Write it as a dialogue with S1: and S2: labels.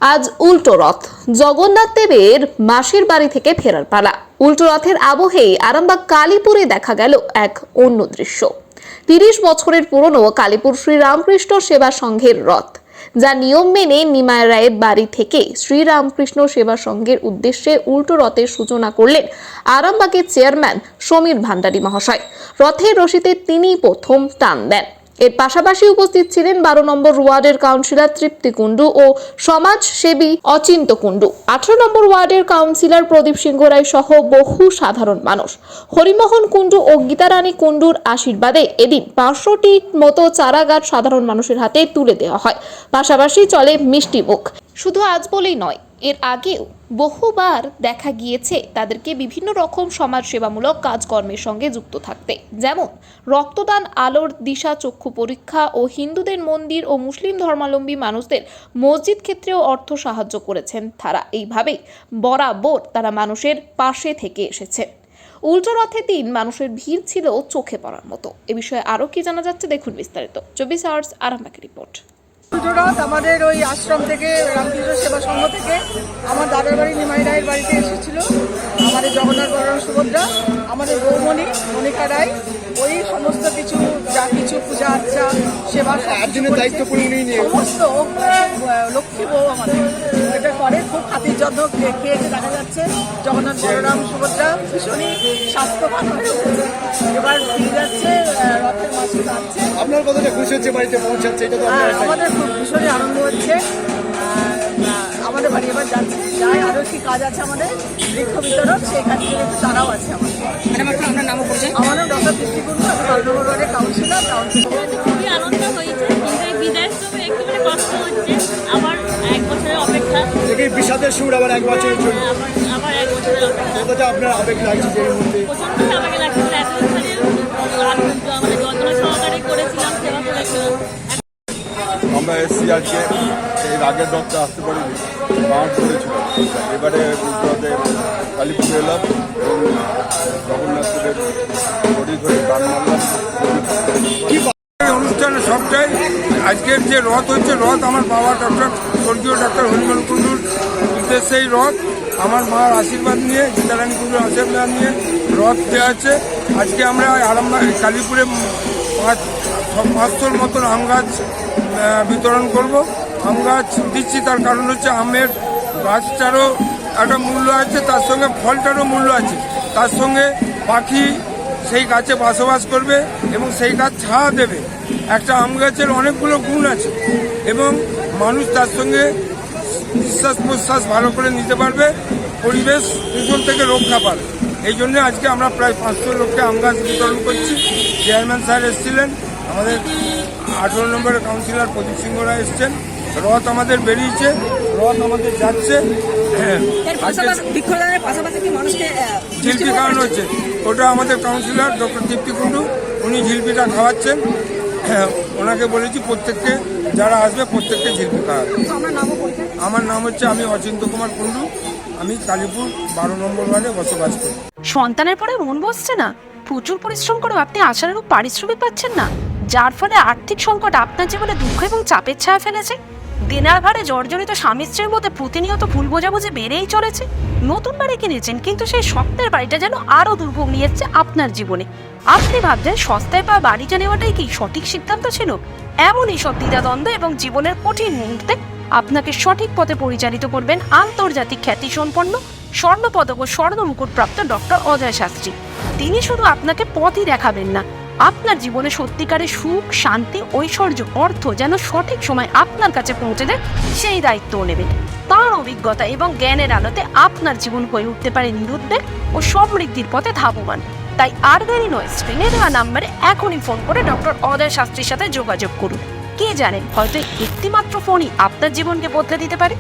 S1: আজ উল্টো রথ। জগন্নাথ দেবের মাসির বাড়ি থেকে ফেরার পালা। উল্টো রথের আবহে আরামবাগ কালীপুরে দেখা গেল এক অন্য দৃশ্য। ৩০ বছরের পুরনো কালীপুর শ্রীরামকৃষ্ণ সেবা সংঘের রথ, যা নিয়ম মেনে নিমাই রায়ের বাড়ি থেকে শ্রীরামকৃষ্ণ সেবা সংঘের উদ্দেশ্যে উল্টো রথের সূচনা করলেন আরামবাগের চেয়ারম্যান সমীর ভান্ডারী মহাশয়। রথের রশিতে তিনি প্রথম টান দেন। এর পাশাপাশি উপস্থিত ছিলেন ১২ নম্বর ওয়ার্ডের কাউন্সিলর তৃপ্তি কুণ্ডু ও সমাজসেবী অচিন্ত কুণ্ডু, ১৮ নম্বর ওয়ার্ডের কাউন্সিলর প্রদীপ সিংহ রায় সহ বহু সাধারণ মানুষ। হরিমোহন কুণ্ডু ও গীতারানী কুণ্ডুর আশীর্বাদে এদিন ৫০০টির মতো চারা গাছ সাধারণ মানুষের হাতে তুলে দেওয়া হয়। পাশাপাশি চলে মিষ্টি মুখ। শুধু আজ বলেই নয়, এর আগেও বহুবার দেখা গিয়েছে তাদেরকে বিভিন্ন রকম সমাজসেবামূলক কাজকর্মের সঙ্গে যুক্ত থাকতে, যেমন রক্তদান, আলোর দিশা চক্ষু পরীক্ষা ও হিন্দুদের মন্দির ও মুসলিম ধর্মাবলম্বী মানুষদের মসজিদ ক্ষেত্রেও অর্থ সাহায্য করেছেন তারা। এইভাবেই বরাবর তারা মানুষের পাশে থেকে এসেছে। উল্টো রথে দিন মানুষের ভিড় ছিল চোখে পড়ার মতো। এ বিষয়ে আরও কি জানা যাচ্ছে দেখুন বিস্তারিত। 24 আওয়ার্স আরামবাগের রিপোর্ট।
S2: রথ আমাদের ওই আশ্রম থেকে, রামকৃষ্ণ সেবা সংঘ থেকে আমার দাদার বাড়ি নিমাই রায়ের বাড়িতে এসেছিল। আমাদের জগন্নাথ বলরাম সুভদ্রা, আমাদের বৌমণি মনিকা রায়, ওই সমস্ত কিছু যা কিছু পূজা আর্চা সেবা দায়িত্ব সমস্ত লক্ষ্মী বউ আমাদের এটা করে, খুব খাতির যত্ন খেয়েছে। দেখা যাচ্ছে জগন্নাথ বলরাম সুভদ্রা ভীষণই স্বাস্থ্যবান হয়ে উঠেছে, এবার ফিরে যাচ্ছে, রথের মাসে যাচ্ছে।
S3: আপনার কতটা খুশি হচ্ছে বাড়িতে পৌঁছাচ্ছে? এটা তো
S2: আমাদের খুব ভীষণই আনন্দ হচ্ছে। আমাদের বাড়ি এবার যাচ্ছে, যাই আরও কি কাজ আছে আমাদের বৃক্ষ বিতরণ, সেই কাজগুলো একটু তারাও আছে আমাদের।
S4: আপনার নামও পড়ছেন?
S2: আমার নাম ডক্টর তৃপ্তি কুণ্ডু, আমি ১২ নম্বর ওয়ার্ডের কাউন্সিলর।
S4: খুবই আনন্দ হয়েছে, কিন্তু এই বিদায়ের সময় একটুখানি কষ্ট হচ্ছে। আবার ১ বছরের অপেক্ষা,
S3: বিষাদের সুর, আবার ১ বছরের জন্য
S4: আবার 1 বছরের অপেক্ষা।
S3: কতটা আপনার আবেগ লাগছে যে মুহূর্তে?
S4: প্রচন্ড আবেগ লাগছে। এতখানি আমাদের যত্ন সহকারে করেছিলাম, সেবা করেছিলাম।
S5: আমরা এসছি আজকে, এর আগের রথটা আসতে পারিনি, মাঠ করেছিল। এবারে উত্তরাতে কালীপুর এলাম এবং জগন্নাথ দেবের বডি ধরে গান মারলাম।
S6: এই অনুষ্ঠানে সবটাই আজকের যে রথ হচ্ছে, রথ আমার বাবা স্বর্গীয় ডক্টর হরিমোহন কুণ্ডুর উদ্দেশ্যেই রথ। আমার মার আশীর্বাদ নিয়ে, গীতারানী কুণ্ডুর আশীর্বাদ নিয়ে রথ দেওয়া আছে। আজকে আমরা আরামবাগ কালীপুরে ৫০০র মতন আম গাছ বিতরণ করব। আম গাছ দিচ্ছি তার কারণ হচ্ছে আমের গাছটারও একটা মূল্য আছে, তার সঙ্গে ফলটারও মূল্য আছে, তার সঙ্গে পাখি সেই গাছে বসবাস করবে এবং সেই গাছ ছায়া দেবে। একটা আম গাছের অনেকগুলো গুণ আছে এবং মানুষ তার সঙ্গে নিঃশ্বাস প্রশ্বাস ভালো করে নিতে পারবে, পরিবেশ দূষণ থেকে রক্ষা পাবে। এই জন্য আজকে আমরা প্রায় ৫০০ লোককে আম গাছ বিতরণ করছি। চেয়ারম্যান স্যার এসেছিলেন, আমাদের ১৮ নম্বরের কাউন্সিলর প্রদীপ সিংহ রায় এসছেন। রথ আমাদের বেরিয়েছে, রথ আমাদের যাচ্ছে। ঝিলপি খাওয়ানো হচ্ছে, ওটা আমাদের কাউন্সিলর ডক্টর তৃপ্তি কুণ্ডু, উনি ঝিলপিটা খাওয়াচ্ছেন। ওনাকে বলেছি প্রত্যেককে যারা আসবে প্রত্যেককে ঝিলপি খাওয়াবে। আমার নাম হচ্ছে, আমি অচিন্ত কুমার কুণ্ডু, আমি কালীপুর ১২ নম্বর ওয়ার্ডে বসবাস করি।
S7: সন্তানের পরে মন বসছে না, প্রচুর পরিশ্রম করেও আপনি আশানুরূপ পারিশ্রমিক পাচ্ছেন না, যার ফলে আর্থিক সংকট আপনার জীবনে দুঃখ এবং চাপের ছায়া ফেলেছে। দিনার ভারে জর্জরিত স্বামী স্ত্রীর মধ্যে প্রতিনিয়ত ভুল বোঝাবুঝি বেড়েই চলেছে। নতুন বাড়ি কিনেছেন, কিন্তু সেই স্বপ্নের বাড়িটা যেন আরও দুর্ভোগ নিয়ে যাচ্ছে আপনার জীবনে। আপনি ভাবছেন সস্তায় পাওয়া বাড়িটা নেওয়াটাই কি সঠিক সিদ্ধান্ত ছিল? এমনই সব দ্বিধাদ্বন্দ্ব এবং জীবনের কঠিন মুহূর্তে আপনাকে সঠিক পথে পরিচালিত করবেন আন্তর্জাতিক খ্যাতিসম্পন্ন স্বর্ণপদক ও স্বর্ণ মুকুটপ্রাপ্ত ডক্টর অজয় শাস্ত্রী। তিনি শুধু আপনাকে পথই দেখাবেন না, আপনার জীবনে সত্যিকারের সুখ, শান্তি, ঐশ্বর্য, অর্থ যেন সঠিক সময় আপনার কাছে পৌঁছে দেয় সেই দায়িত্বও নেবেন। তাঁর অভিজ্ঞতা এবং জ্ঞানের আলোতে আপনার জীবন হয়ে উঠতে পারে নিরুদ্বেগ ও সমৃদ্ধির পথে ধাবমান। তাই আর দেরি নয়, স্ক্রিনে দেওয়া নাম্বারে এখনই ফোন করে ডক্টর অজয় শাস্ত্রীর সাথে যোগাযোগ করুন। কে জানেন, হয়তো একটিমাত্র ফোনই আপনার জীবনকে বদলে দিতে পারে।